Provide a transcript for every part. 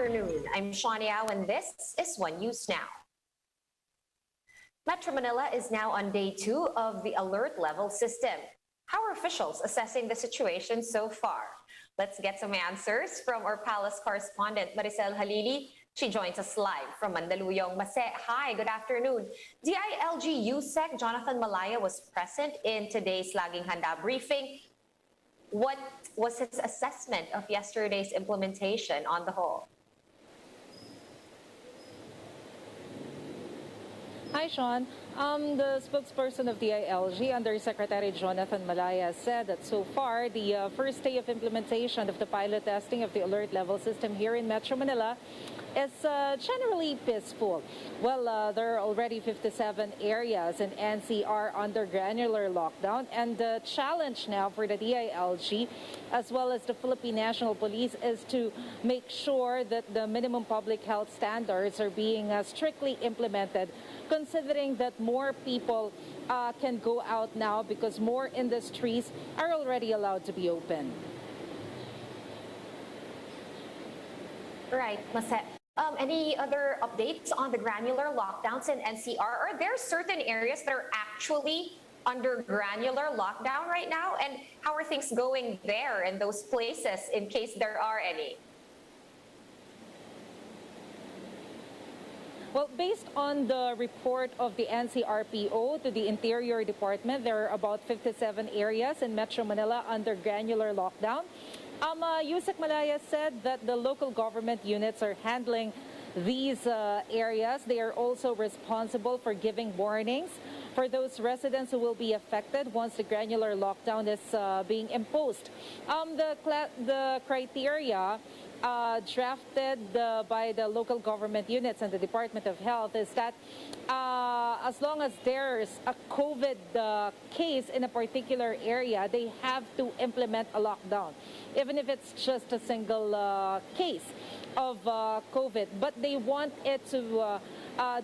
afternoon. I'm Shawnee Au, and this is One News Now. Metro Manila is now on day 2 of the alert level system. How are officials assessing the situation so far? Let's get some answers from our palace correspondent, Maricel Halili. She joins us live from Mandaluyong. Mase, hi, good afternoon. DILG USEC Jonathan Malaya was present in today's Laging Handa briefing. What was his assessment of yesterday's implementation on the whole? Hi, Sean. The spokesperson of DILG, Undersecretary Jonathan Malaya, said that so far, the first day of implementation of the pilot testing of the alert level system here in Metro Manila is generally peaceful. Well, there are already 57 areas in NCR under granular lockdown, and the challenge now for the DILG as well as the Philippine National Police is to make sure that the minimum public health standards are being strictly implemented, considering that more people can go out now because more industries are already allowed to be open. Right, Maset. Any other updates on the granular lockdowns in NCR? Are there certain areas that are actually under granular lockdown right now? And how are things going there in those places, in case there are any? Well, based on the report of the NCRPO to the Interior Department, there are about 57 areas in Metro Manila under granular lockdown. USEC Malaya said that the local government units are handling these areas. They are also responsible for giving warnings for those residents who will be affected once the granular lockdown is being imposed. The criteria drafted by the local government units and the Department of Health is that as long as there's a COVID case in a particular area, they have to implement a lockdown, even if it's just a single case of COVID. But they want it to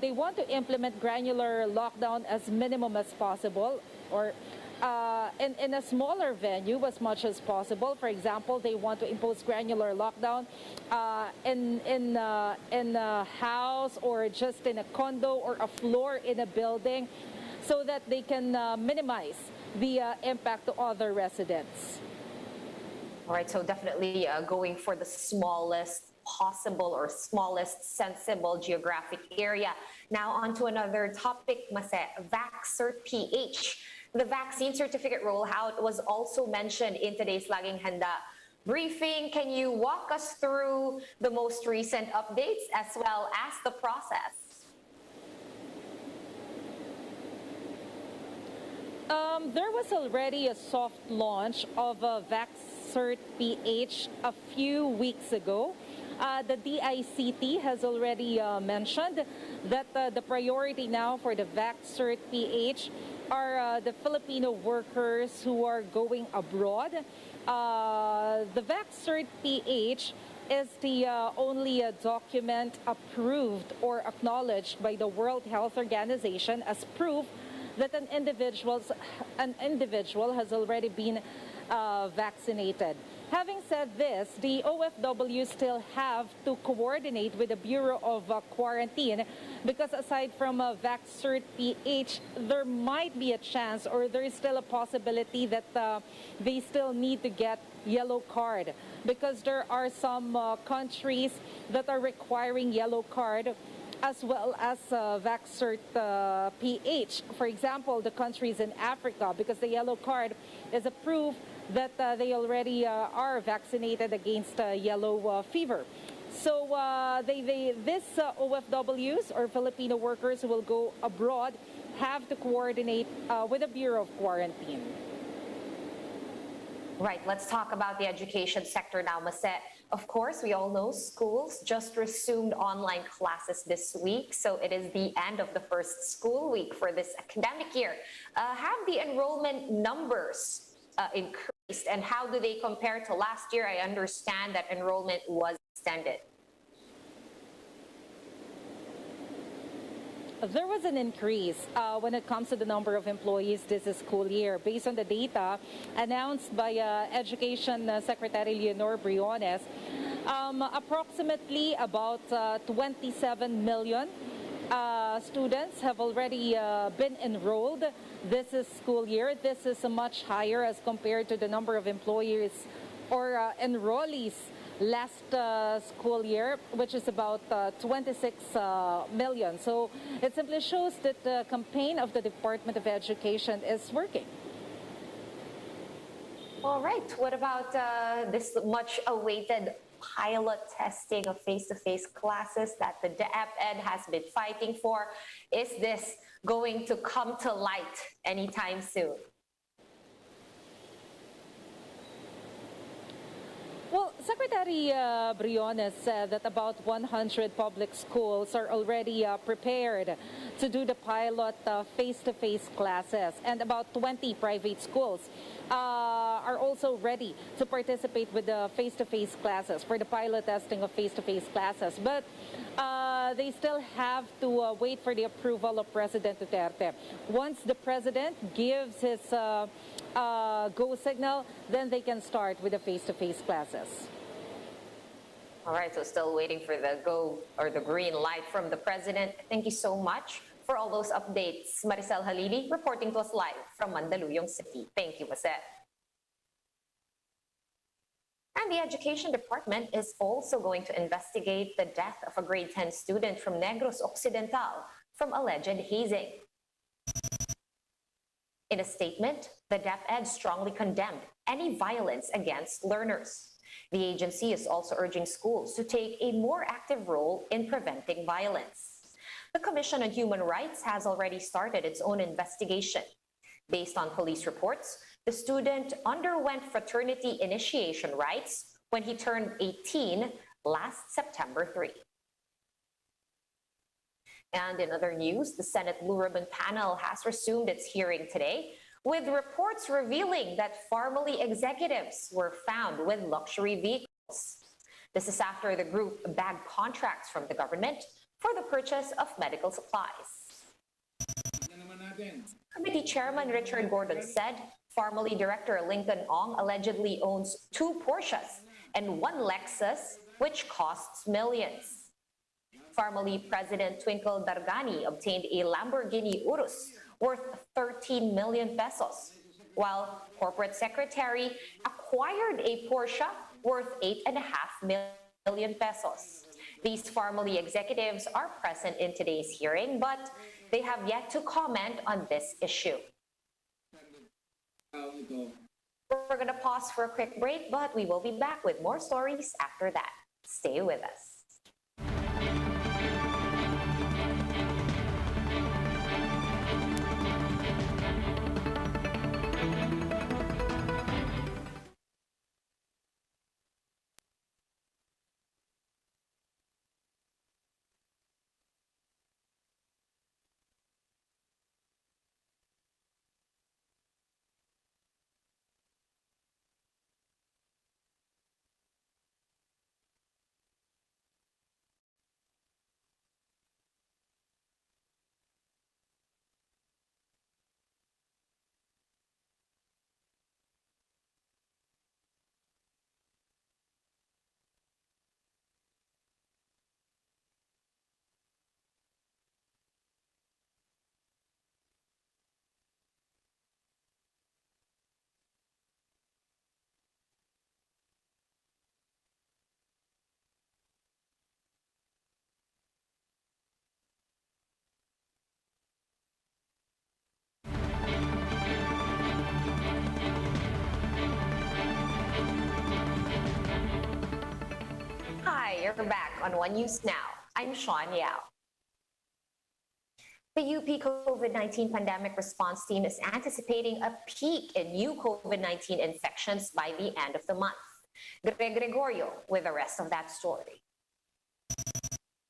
they want to implement granular lockdown as minimum as possible, or in a smaller venue as much as possible. For example, they want to impose granular lockdown in a house or just in a condo or a floor in a building, so that they can minimize the impact to other residents. All right, so definitely going for the smallest possible or smallest sensible geographic area. Now on to another topic, Mase, VaxCert PH. The vaccine certificate rollout was also mentioned in today's Laging Handa briefing. Can you walk us through the most recent updates as well as the process? There was already a soft launch of VaxCert PH a few weeks ago. The DICT has already mentioned that the priority now for the VaxCert PH are the Filipino workers who are going abroad. The VaxCert PH is the only document approved or acknowledged by the World Health Organization as proof that an individual has already been vaccinated. Having said this, the OFW still have to coordinate with the Bureau of Quarantine, because aside from VaxCert PH, there might be a chance, or there is still a possibility that they still need to get yellow card, because there are some countries that are requiring yellow card as well as VaxCert PH. For example, the countries in Africa, because the yellow card is a proof that they already are vaccinated against yellow fever. So this OFWs, or Filipino workers who will go abroad, have to coordinate with the Bureau of Quarantine. Right, let's talk about the education sector now, Maset. Of course, we all know schools just resumed online classes this week, so it is the end of the first school week for this academic year. Have the enrollment numbers increased, and how do they compare to last year? I understand that enrollment was extended. There was an increase when it comes to the number of employees this school year, based on the data announced by Education Secretary Leonor Briones. Approximately about 27 million students have already been enrolled this school year. This is much higher as compared to the number of employees or enrollees last school year, which is about 26 million. So it simply shows that the campaign of the Department of Education is working. All right. What about this much awaited pilot testing of face-to-face classes that the DepEd has been fighting for? Is this going to come to light anytime soon? Well, Secretary Briones said that about 100 public schools are already prepared to do the pilot face-to-face classes, and about 20 private schools are also ready to participate with the face-to-face classes for the pilot testing of face-to-face classes. But they still have to wait for the approval of President Duterte. Once the President gives his go signal, then they can start with the face-to-face classes. All right, so still waiting for the go or the green light from the President. Thank you so much for all those updates. Maricel Halili reporting to us live from Mandaluyong City. Thank you, Maricel. And the Education Department is also going to investigate the death of a grade 10 student from Negros Occidental from alleged hazing. In a statement, the DepEd strongly condemned any violence against learners. The agency is also urging schools to take a more active role in preventing violence. The Commission on Human Rights has already started its own investigation. Based on police reports, the student underwent fraternity initiation rites when he turned 18 last September 3. And in other news, the Senate Blue Ribbon Panel has resumed its hearing today, with reports revealing that Pharmally executives were found with luxury vehicles. This is after the group bagged contracts from the government for the purchase of medical supplies. Committee Chairman Richard Gordon said Pharmally Director Lincoln Ong allegedly owns 2 Porsches and 1 Lexus, which costs millions. Pharmally President Twinkle Dargani obtained a Lamborghini Urus worth 13 million pesos, while Corporate Secretary acquired a Porsche worth 8.5 million pesos. These Pharmally executives are present in today's hearing, but they have yet to comment on this issue. We're going to pause for a quick break, but we will be back with more stories after that. Stay with us. Hi, you're back on One News Now. I'm Sean Yao. The UP COVID-19 pandemic response team is anticipating a peak in new COVID-19 infections by the end of the month. Greg Gregorio with the rest of that story.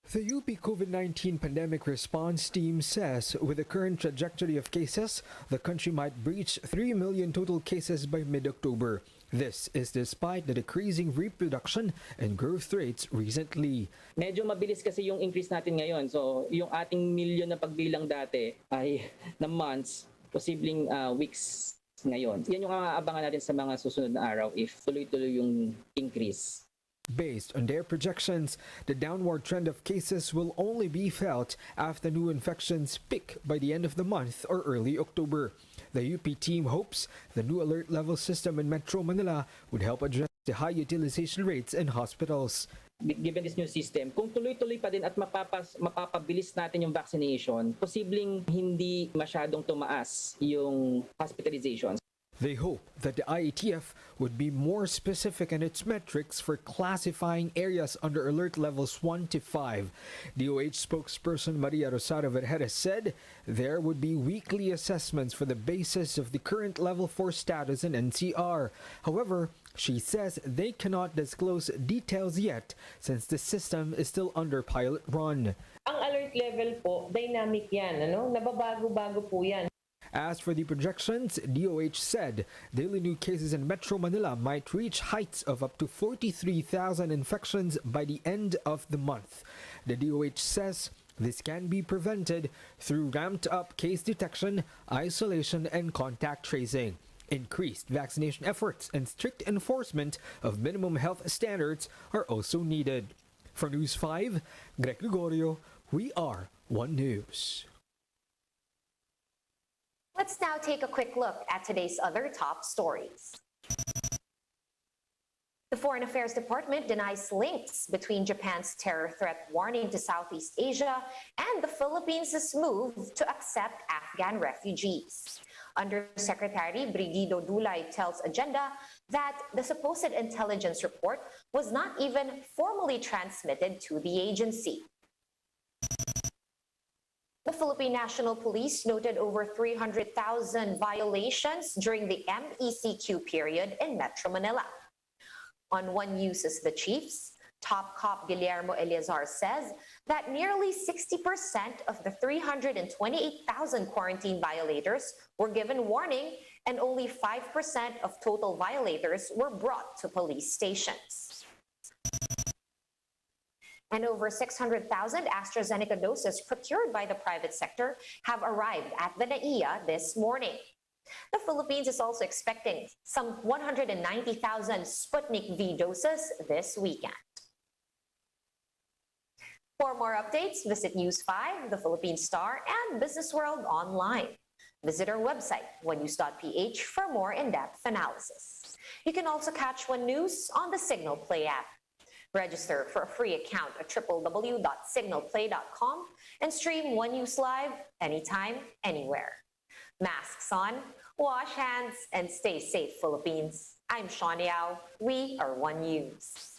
The UP COVID-19 pandemic response team says with the current trajectory of cases, the country might breach 3 million total cases by mid-October. This is despite the decreasing reproduction and growth rates recently. Medyo mabilis kasi yung increase natin ngayon. So yung ating milyon na pagbilang dati ay na months, posibleng weeks ngayon. Yan yung aabangan natin sa mga susunod na araw if tuloy-tuloy yung increase. Based on their projections, the downward trend of cases will only be felt after new infections peak by the end of the month or early October. The UP team hopes the new alert level system in Metro Manila would help address the high utilization rates in hospitals. Given this new system, kung tuloy-tuloy pa din at mapapabilis natin yung vaccination, posibleng hindi masyadong tumaas yung hospitalizations. They hope that the IATF would be more specific in its metrics for classifying areas under alert levels 1 to 5. DOH spokesperson Maria Rosario Vergara said there would be weekly assessments for the basis of the current level 4 status in NCR. However, she says they cannot disclose details yet since the system is still under pilot run. Ang alert level po, dynamic yan, nababago-bago po yan. As for the projections, DOH said daily new cases in Metro Manila might reach heights of up to 43,000 infections by the end of the month. The DOH says this can be prevented through ramped-up case detection, isolation, and contact tracing. Increased vaccination efforts and strict enforcement of minimum health standards are also needed. For News 5, Greg Gregorio, we are One News. Let's now take a quick look at today's other top stories. The Foreign Affairs Department denies links between Japan's terror threat warning to Southeast Asia and the Philippines' move to accept Afghan refugees. Undersecretary Brigido Dulay tells Agenda that the supposed intelligence report was not even formally transmitted to the agency. The Philippine National Police noted over 300,000 violations during the MECQ period in Metro Manila. On One News's The Chiefs, top cop Guillermo Eleazar says that nearly 60% of the 328,000 quarantine violators were given warning and only 5% of total violators were brought to police stations. And over 600,000 AstraZeneca doses procured by the private sector have arrived at the NAIA this morning. The Philippines is also expecting some 190,000 Sputnik V doses this weekend. For more updates, visit News 5, The Philippine Star, and Business World online. Visit our website, onenews.ph, for more in-depth analysis. You can also catch One News on the Signal Play app. Register for a free account at www.signalplay.com and stream One News live anytime, anywhere. Masks on, wash hands, and stay safe, Philippines. I'm Sean Yao. We are One News.